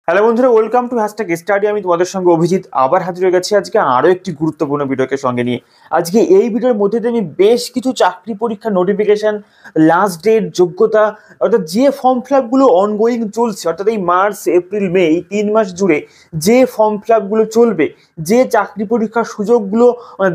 Hello বন্ধুরা, welcome to hashtag study. আমি তোমাদের সঙ্গে অভিজিৎ আবার হাজির হয়ে গেছি আজকে আরও একটি গুরুত্বপূর্ণ ভিডিওকে সঙ্গে নিয়ে। আজকে এই ভিডিওর মধ্যে দিয়ে আমি বেশ কিছু চাকরি পরীক্ষা নোটিফিকেশন, লাস্ট ডেট, যোগ্যতা, অর্থাৎ যে ফর্ম ফিল আপগুলো অনগোয়িং চলছে, অর্থাৎ এই মার্চ এপ্রিল মে এই 3 মাস জুড়ে যে ফর্ম ফিল আপগুলো চলবে, যে চাকরি পরীক্ষার সুযোগগুলো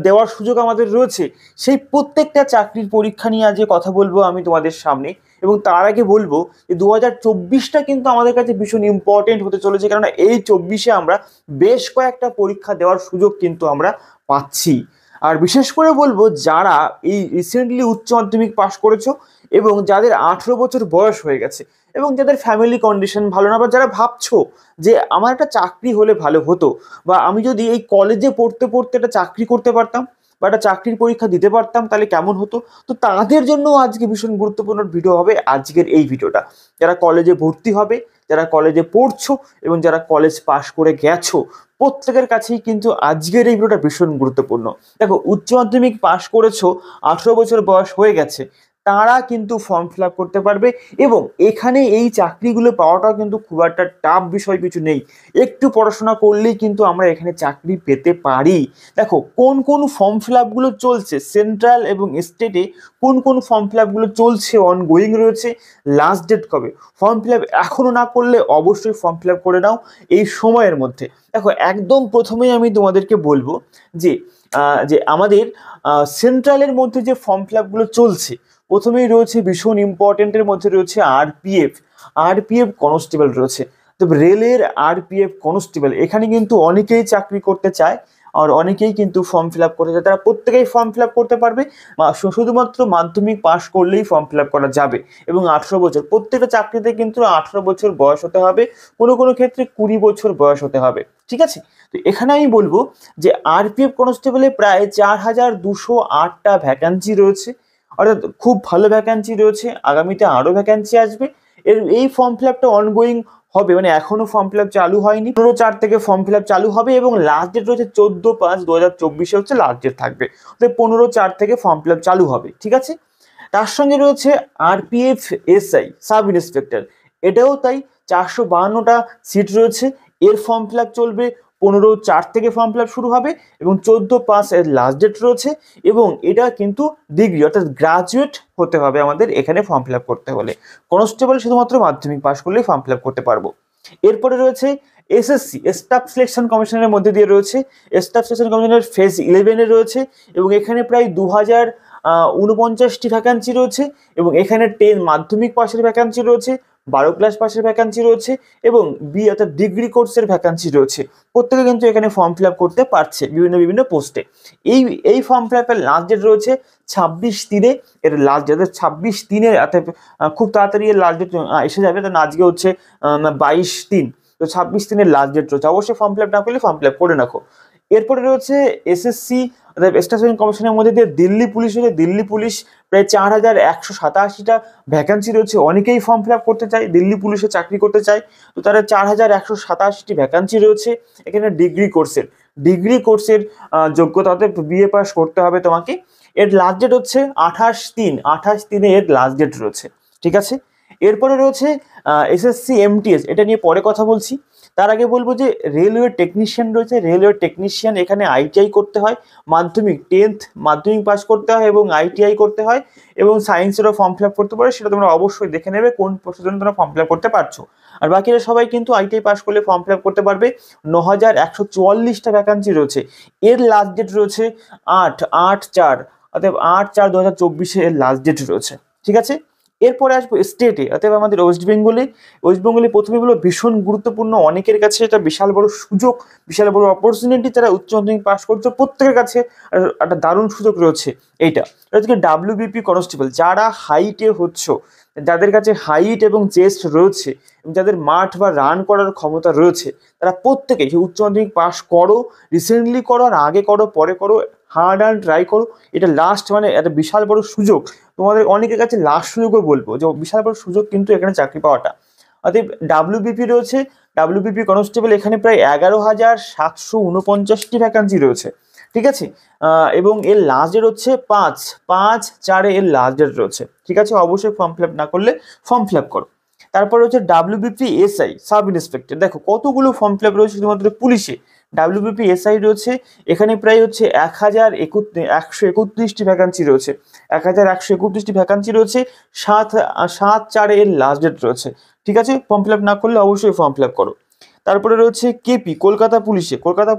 দেওয়ার সুযোগ আমাদের রয়েছে, সেই প্রত্যেকটা চাকরির পরীক্ষা নিয়ে আজকে কথা বলবো আমি তোমাদের সামনে। এবং তার আগে বলবো যে 2024টা কিন্তু আমাদের কাছে ভীষণ ইম্পর্টেন্ট হতে চলেছে, কেননা এই 24-এ আমরা বেশ কয়েকটা পরীক্ষা দেওয়ার সুযোগ কিন্তু আমরা পাচ্ছি। আর বিশেষ করে বলবো, যারা এই রিসেন্টলি উচ্চ মাধ্যমিক পাশ করেছো এবং যাদের 18 বছর বয়স হয়ে গেছে এবং যাদের ফ্যামিলি কন্ডিশন ভালো না, বা যারা ভাবছো যে আমার একটা চাকরি হলে ভালো হতো, বা আমি যদি এই কলেজে পড়তে পড়তে একটা চাকরি করতে পারতাম বা একটা চাকরির পরীক্ষা দিতে পারতাম তাহলে কেমন হতো। তো তাদের জন্য আজকে ভীষণ গুরুত্বপূর্ণ ভিডিও হবে আজকের এই ভিডিওটা। যারা কলেজে ভর্তি হবে, যারা কলেজে পড়ছো এবং যারা কলেজ পাশ করে গেছো, প্রত্যেকের কাছেই কিন্তু আজকের এই ভিডিওটা ভীষণ গুরুত্বপূর্ণ। দেখো, উচ্চ মাধ্যমিক পাশ করেছো, 18 বছর বয়স হয়ে গেছে, তারা কিন্তু ফর্ম ফিল আপ করতে পারবে। এবং এখানে এই চাকরিগুলো পাওয়াটাও কিন্তু খুব একটা টাফ বিষয় কিছু নেই। একটু পড়াশোনা করলেই কিন্তু আমরা এখানে চাকরি পেতে পারি। দেখো, কোন কোন ফর্ম ফিল আপগুলো চলছে সেন্ট্রাল এবং স্টেটে, কোন কোন ফর্ম ফিল আপগুলো চলছে, অনগোয়িং রয়েছে, লাস্ট ডেট কবে। ফর্ম ফিল আপ এখনও না করলে অবশ্যই ফর্ম ফিল আপ করে নাও এই সময়ের মধ্যে। দেখো, একদম প্রথমেই আমি তোমাদেরকে বলবো যে আমাদের সেন্ট্রালের মধ্যে যে ফর্ম ফিল আপগুলো চলছে, প্রথমেই রয়েছে ভীষণ ইম্পর্টেন্টের মধ্যে রয়েছে আরপিএফ কনস্টেবল রয়েছে। তো রেলের আরপিএফ কনস্টেবল, এখানে কিন্তু অনেকেই চাকরি করতে চায় আর অনেকেই কিন্তু ফর্ম ফিল আপ করতে চায়। তারা প্রত্যেকেই ফর্ম ফিল আপ করতে পারবে, শুধুমাত্র মাধ্যমিক পাশ করলেই ফর্ম ফিল আপ করা যাবে। এবং 18 বছর, প্রত্যেকটা চাকরিতে কিন্তু 18 বছর বয়স হতে হবে, কোনো কোনো ক্ষেত্রে 20 বছর বয়স হতে হবে। ঠিক আছে, তো এখানে আমি বলবো যে আরপিএফ কনস্টেবলে প্রায় 4208টা ভ্যাকান্সি রয়েছে, অর্থাৎ খুব ভালো ভ্যাকান্সি রয়েছে। আগামীতে আরও ভ্যাকান্সি আসবে। এই ফর্ম ফিল আপটা অনগোয়িং হবে, মানে এখনো ফর্ম ফিল আপ চালু হয়নি। 15/4 থেকে ফর্ম ফিল আপ চালু হবে এবং লাস্ট ডেট রয়েছে 14/5/2024 হচ্ছে লাস্ট ডেট থাকবে। 15/4 থেকে ফর্ম ফিল আপ চালু হবে। ঠিক আছে, তার সঙ্গে রয়েছে আরপিএফ এসআই সাব ইন্সপেক্টর, এটাও তাই। 452টা সিট রয়েছে, এর ফর্ম ফিল আপ চলবে। 15/4 থেকে ফর্ম ফিল আপ শুরু হবে এবং 14/5 এর লাস্ট ডেট রয়েছে। এবং এটা কিন্তু ডিগ্রি, অর্থাৎ গ্রাজুয়েট হতে হবে আমাদের এখানে ফর্ম ফিল আপ করতে হলে। কনস্টেবল শুধুমাত্র মাধ্যমিক পাশ করলেই ফর্ম ফিল আপ করতে পারবো। এরপরে রয়েছে এসএসসি, স্টাফ সিলেকশন কমিশনের মধ্যে দিয়ে রয়েছে। স্টাফ সিলেকশন কমিশনের ফেজ 11-এ রয়েছে এবং এখানে প্রায় 2049টি ভ্যাকান্সি রয়েছে। এবং এখানে 10 মাধ্যমিক পাশের ভ্যাকান্সি রয়েছে, 12 ক্লাস পাশের ভ্যাকান্সি রয়েছে এবং অর্থাৎ ডিগ্রি কোর্সের ভ্যাকান্সি রয়েছে। প্রত্যেকে কিন্তু এখানে ফর্ম ফিল আপ করতে পারছে বিভিন্ন বিভিন্ন পোস্টে। এই ফর্ম ফিল আপের লাস্ট ডেট রয়েছে 26/3-এ। এর লাস্ট ডেট 26/3-এ, অর্থাৎ খুব তাড়াতাড়ি এর লাস্ট ডেট এসে যাবে। কারণ আজকে হচ্ছে 22/3, তো 26/3-এর লাস্ট ডেট রয়েছে। অবশ্যই ফর্ম ফিল আপ না করলে ফর্ম ফিল আপ করে রাখো। এরপরে রয়েছে এসএসসি স্টাফ সিলেকশন কমিশনের মধ্যে দিয়ে দিল্লি পুলিশ রয়েছে। দিল্লি পুলিশ প্রায় 4187টা ভ্যাকান্সি রয়েছে। অনেকেই ফর্ম ফিল আপ করতে চায়, দিল্লি পুলিশে চাকরি করতে চায়। তো তারা 4187টি ভ্যাকান্সি রয়েছে। এখানে ডিগ্রি কোর্সের যোগ্যতাতে বিএ পাস করতে হবে তোমাকে। এর লাস্ট ডেট হচ্ছে 28/3 এর লাস্ট ডেট রয়েছে। ঠিক আছে, এরপরে রয়েছে এসএসসি এমটিএস, এটা নিয়ে পরে কথা বলছি। তার আগে বলবো যে রেলওয়ে টেকনিশিয়ান রয়েছে। রেলওয়ে টেকনিশিয়ান, এখানে আইটিআই করতে হয়, মাধ্যমিক 10th মাধ্যমিক পাস করতে হয় এবং আইটিআই করতে হয় এবং সায়েন্সেরও ফর্ম ফিল আপ করতে পারে। সেটা তোমরা অবশ্যই দেখে নেবে কোন পোস্টের জন্য তোমরা ফর্ম ফিল আপ করতে পারছো। আর বাকিরা সবাই কিন্তু আইটিআই পাস করলে ফর্ম ফিল আপ করতে পারবে। 9144টা ভ্যাকান্সি রয়েছে। এর লাস্ট ডেট রয়েছে 8/4, অর্থাৎ 8/4/2024 এর লাস্ট ডেট রয়েছে। ঠিক আছে, এরপরে আসবো স্টেটে, অর্থাৎ আমাদের ওয়েস্ট বেঙ্গলে প্রথমে বলো ভীষণ গুরুত্বপূর্ণ। অনেকের কাছে এটা বিশাল বড় সুযোগ, বিশাল বড় অপরচুনিটি। যারা উচ্চ মাধ্যমিক পাস করছে প্রত্যেকের কাছে একটা দারুণ সুযোগ রয়েছে এইটা। হচ্ছে ডাব্লিউবিপি কনস্টেবল, যারা হাইটে হচ্ছে, যাদের কাছে হাইট এবং চেস্ট রয়েছে এবং যাদের মাঠ বা রান করার ক্ষমতা রয়েছে, তারা প্রত্যেকেই উচ্চ মাধ্যমিক পাস করো, রিসেন্টলি করো আর আগে করো, পরে করো, হার্ড অ্যান্ড ট্রাই করো। এটা লাস্ট, মানে একটা বিশাল বড় সুযোগ। তোমাদের অনেকের কাছে লাস্ট সুযোগও বলবো, যে বিশাল বড় সুযোগ কিন্তু এখানে চাকরি পাওয়াটা। অতএব ডাব্লিউবিপি রয়েছে, ডাব্লিউবিপি কনস্টেবল, এখানে প্রায় 11,749টি ভ্যাকান্সি রয়েছে। ঠিক আছে, এবং এর লাস্ট ডেট হচ্ছে 5/4 এর লাস্ট ডেট রয়েছে। ঠিক আছে, অবশ্যই ফর্ম ফিল আপ না করলে ফর্ম ফিল আপ করো। তারপরে হচ্ছে WBPSI সাব ইন্সপেক্টর, দেখো কতগুলো ফর্ম ফিল আপ রয়েছে শুধুমাত্র পুলিশে। WBPSI রয়েছে, এখানে প্রায় হচ্ছে 1131টি ভ্যাকান্সি রয়েছে, 1131টি ভ্যাকান্সি রয়েছে, 7/4 এর লাস্ট ডেট রয়েছে। ঠিক আছে, ফর্ম ফিল আপ না করলে অবশ্যই ফর্ম ফিল আপ করো। তারপরে রয়েছে কেপি কলকাতা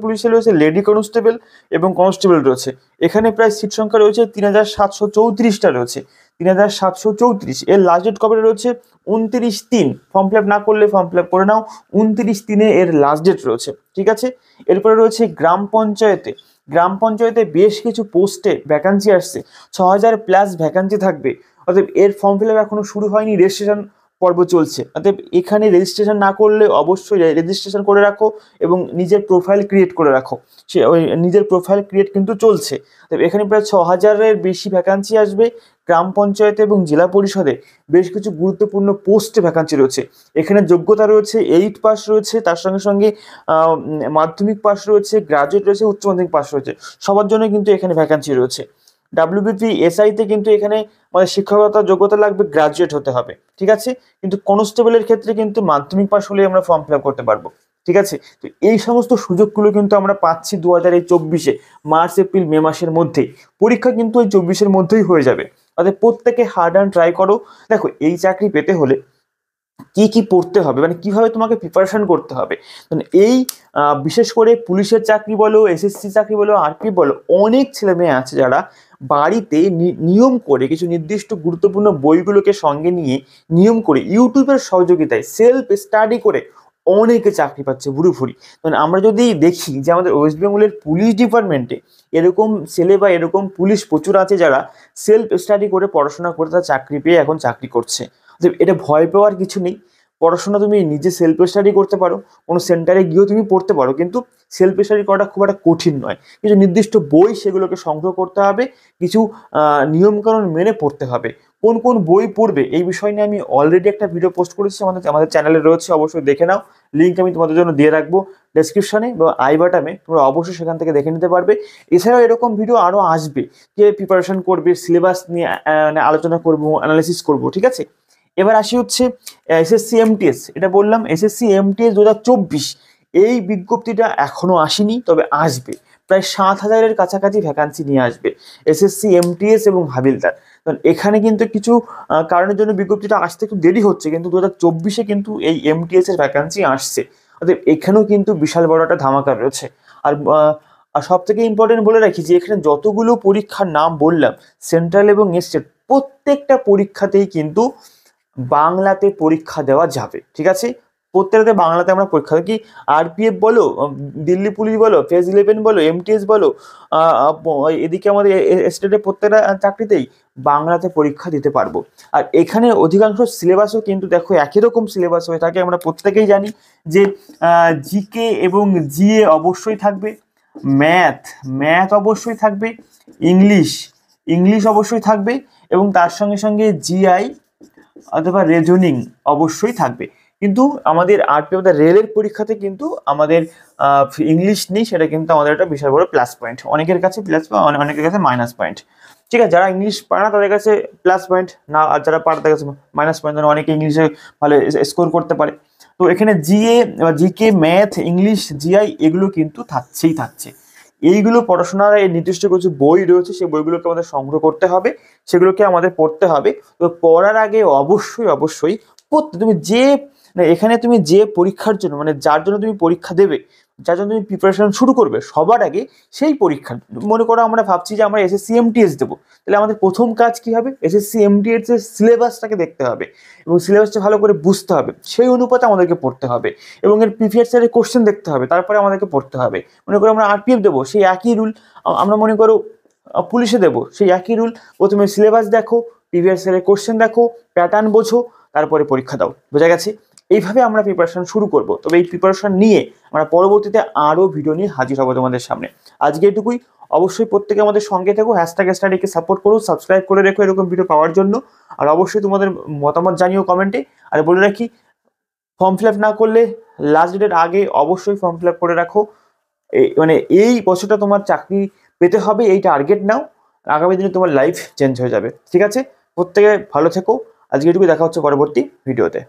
পুলিশে রয়েছে লেডি কনস্টেবল এবং কনস্টেবল রয়েছে, এখানে প্রায় সিট সংখ্যা রয়েছে 3734টা রয়েছে, 3734। এর লাস্ট ডেট কবে রয়েছে? 29/3। ফর্ম ফিল আপ না করলে ফর্ম ফিল আপ করে নাও, 29/3 এর লাস্ট ডেট রয়েছে। ঠিক আছে, এরপরে রয়েছে গ্রাম পঞ্চায়েতে বেশ কিছু পোস্টে ভ্যাকান্সি আসছে, 6000+ ভ্যাকান্সি থাকবে। অতএব এর ফর্ম ফিল আপ এখনো শুরু হয়নি, রেজিস্ট্রেশন পর্ব চলছে। অতএব এখানে রেজিস্ট্রেশন না করলে অবশ্যই রেজিস্ট্রেশন করে রাখো এবং নিজের প্রোফাইল ক্রিয়েট করে রাখো, সে ওই নিজের প্রোফাইল ক্রিয়েট কিন্তু চলছে। তবে এখানে প্রায় 6000-এর বেশি ভ্যাকান্সি আসবে। গ্রাম পঞ্চায়েতে এবং জেলা পরিষদে বেশ কিছু গুরুত্বপূর্ণ পোস্টে ভ্যাকান্সি রয়েছে, এখানে যোগ্যতা রয়েছে 8 পাস রয়েছে, তার সঙ্গে সঙ্গে মাধ্যমিক পাস রয়েছে, গ্রাজুয়েট রয়েছে, উচ্চ মাধ্যমিক পাস রয়েছে, সবার জন্য কিন্তু এখানে ভ্যাকান্সি রয়েছে। WBPSI-তে কিন্তু এখানে আমাদের শিক্ষকতা যোগ্যতা লাগবে, গ্রাজুয়েট হতে হবে। ঠিক আছে, কিন্তু কনস্টেবলের ক্ষেত্রে কিন্তু মাধ্যমিক পাস হলে আমরা ফর্ম ফিল আপ করতে পারবো। ঠিক আছে, তো এই সমস্ত সুযোগগুলো কিন্তু আমরা পাচ্ছি 2024-এ মার্চ এপ্রিল মে মাসের মধ্যেই। পরীক্ষা কিন্তু ওই 24-এর মধ্যেই হয়ে যাবে। অর্থাৎ প্রত্যেকে হার্ড অ্যান্ড ট্রাই করো। দেখো, এই চাকরি পেতে হলে কি কি পড়তে হবে, মানে কিভাবে তোমাকে প্রিপারেশন করতে হবে, মানে এই বিশেষ করে পুলিশের চাকরি বলো, SSC চাকরি বলো, RP বলো, অনেক ছেলে মেয়ে আছে যারা বাড়িতে নিয়ম করে কিছু নির্দিষ্ট গুরুত্বপূর্ণ বইগুলোকে সঙ্গে নিয়ে নিয়ম করে ইউটিউবের সহযোগিতায় সেলফ স্টাডি করে অনেকে চাকরি পাচ্ছে ভুরি। মানে আমরা যদি দেখি যে আমাদের ওয়েস্ট বেঙ্গলের পুলিশ ডিপার্টমেন্টে এরকম ছেলে বা এরকম পুলিশ প্রচুর আছে যারা সেলফ স্টাডি করে পড়াশোনা করে তারা চাকরি পেয়ে এখন চাকরি করছে। এটা ভয় পাওয়ার কিছু নেই, পড়াশোনা তুমি নিজে সেলফ স্টাডি করতে পারো, কোনো সেন্টারে গিয়েও তুমি পড়তে পারো, কিন্তু সেলফ স্টাডি করাটা খুব একটা কঠিন নয়। কিছু নির্দিষ্ট বই সেগুলোকে সংগ্রহ করতে হবে, কিছু নিয়মকানুন মেনে পড়তে হবে। কোন কোন বই পড়বে এই বিষয় নিয়ে আমি অলরেডি একটা ভিডিও পোস্ট করেছি, আমাদের চ্যানেলে রয়েছে, অবশ্যই দেখে নাও। লিঙ্ক আমি তোমাদের জন্য দিয়ে রাখবো ডেসক্রিপশনে বা আই বাটনে, তোমরা অবশ্যই সেখান থেকে দেখে নিতে পারবে। এছাড়াও এরকম ভিডিও আরও আসবে, যে প্রিপারেশন করবে, সিলেবাস নিয়ে আলোচনা করবো, অ্যানালাইসিস করবো। ঠিক আছে, এবার আসি হচ্ছে SSC MTS, এটা বললাম SSC MTS 2024, এই বিজ্ঞপ্তিটা এখনো আসেনি, তবে আসবে। প্রায় 7000-এর কাছাকাছি ভ্যাকান্সি নিয়ে আসবে SSC MTS এবং হাবিলদার। কারণ এখানে কিন্তু কিছু কারণের জন্য বিজ্ঞপ্তিটা আসতে একটু দেরি হচ্ছে, কিন্তু 2024-এ কিন্তু এই MTS এর ভ্যাকান্সি আসছে। অর্থাৎ এখানেও কিন্তু বিশাল বড় একটা ধামাকা রয়েছে। আর সব থেকে ইম্পর্টেন্ট বলে রাখি যে এখানে যতগুলো পরীক্ষার নাম বললাম, সেন্ট্রাল এবং স্টেট, প্রত্যেকটা পরীক্ষাতেই কিন্তু বাংলাতে পরীক্ষা দেওয়া যাবে। ঠিক আছে, প্রত্যেকটাতে বাংলাতে আমরা পরীক্ষা কি RPF বলো, দিল্লি পুলিশ বলো, ফেজ 11 বলো, MTS বলো, এদিকে আমাদের স্টেটের প্রত্যেকটা চাকরিতেই বাংলাতে পরীক্ষা দিতে পারবো। আর এখানে অধিকাংশ সিলেবাসও কিন্তু দেখো একই রকম সিলেবাস হয়ে থাকে, আমরা প্রত্যেকেই জানি যে GK এবং GA অবশ্যই থাকবে, ম্যাথ অবশ্যই থাকবে, ইংলিশ অবশ্যই থাকবে, এবং তার সঙ্গে সঙ্গে GI অথবা রিজনিং অবশ্যই থাকবে। কিন্তু আমাদের RPF রেলের পরীক্ষাতে কিন্তু আমাদের ইংলিশ নেই, সেটা কিন্তু আমাদের একটা বিশাল বড় প্লাস পয়েন্ট, অনেকের কাছে প্লাস পয়েন্ট, অনেকের কাছে মাইনাস পয়েন্ট। ঠিক আছে, যারা ইংলিশ পারে না তাদের কাছে প্লাস পয়েন্ট না, আর যারা পারে তাদের কাছে মাইনাস পয়েন্ট, অনেকে ইংলিশে ভালো স্কোর করতে পারে। তো এখানে GK, ম্যাথ, ইংলিশ, GI এগুলো কিন্তু থাকছে। এইগুলো পড়াশোনার এই নির্দিষ্ট কিছু বই রয়েছে, সেই বইগুলোকে আমাদের সংগ্রহ করতে হবে, সেগুলোকে আমাদের পড়তে হবে। তো পড়ার আগে অবশ্যই তুমি এখানে তুমি যে পরীক্ষার জন্য, মানে যার জন্য তুমি পরীক্ষা দেবে, যার জন্য তুমি প্রিপারেশন শুরু করবে, সবার আগে সেই পরীক্ষা, মনে করো আমরা ভাবছি যে আমরা SSC MTS দেবো, তাহলে আমাদের প্রথম কাজ কি হবে? SSC MTS এর সিলেবাসটাকে দেখতে হবে এবং সিলেবাসটা ভালো করে বুঝতে হবে, সেই অনুপাতে আমাদেরকে পড়তে হবে, এবং এর প্রিভিয়াস ইয়ারের কোশ্চেন দেখতে হবে, তারপরে আমাদেরকে পড়তে হবে। মনে করো আমরা RPF দেবো, সেই একই রুল আমরা মনে করো পুলিশে দেবো, সেই একই রুল। প্রথমে সিলেবাস দেখো, প্রিভিয়াস ইয়ারের কোশ্চেন দেখো, প্যাটার্ন বোঝো, তারপরে পরীক্ষা দাও। বোঝা গেছে? এইভাবে আমরা প্রিপারেশন শুরু করব। তবে এই প্রিপারেশন নিয়ে আমরা পরবর্তীতে আরও ভিডিও নিয়ে হাজির হবো তোমাদের সামনে। আজকে এটুকুই। অবশ্যই প্রত্যেকে আমাদের সঙ্গে থাকো, #স্টাডিকে সাপোর্ট করো, সাবস্ক্রাইব করে রেখো এরকম ভিডিও পাওয়ার জন্য। আর অবশ্যই তোমাদের মতামত জানিও কমেন্টে। আর বলে রাখি, ফর্ম ফিল আপ না করলে লাস্ট ডেটের আগে অবশ্যই ফর্ম ফিল আপ করে রাখো। মানে এই বছরটা তোমার চাকরি পেতে হবে, এই টার্গেট নাও, আগামী দিনে তোমার লাইফ চেঞ্জ হয়ে যাবে। ঠিক আছে, প্রত্যেকে ভালো থেকো। আজকে এটুকু, দেখা হচ্ছে পরবর্তী ভিডিওতে।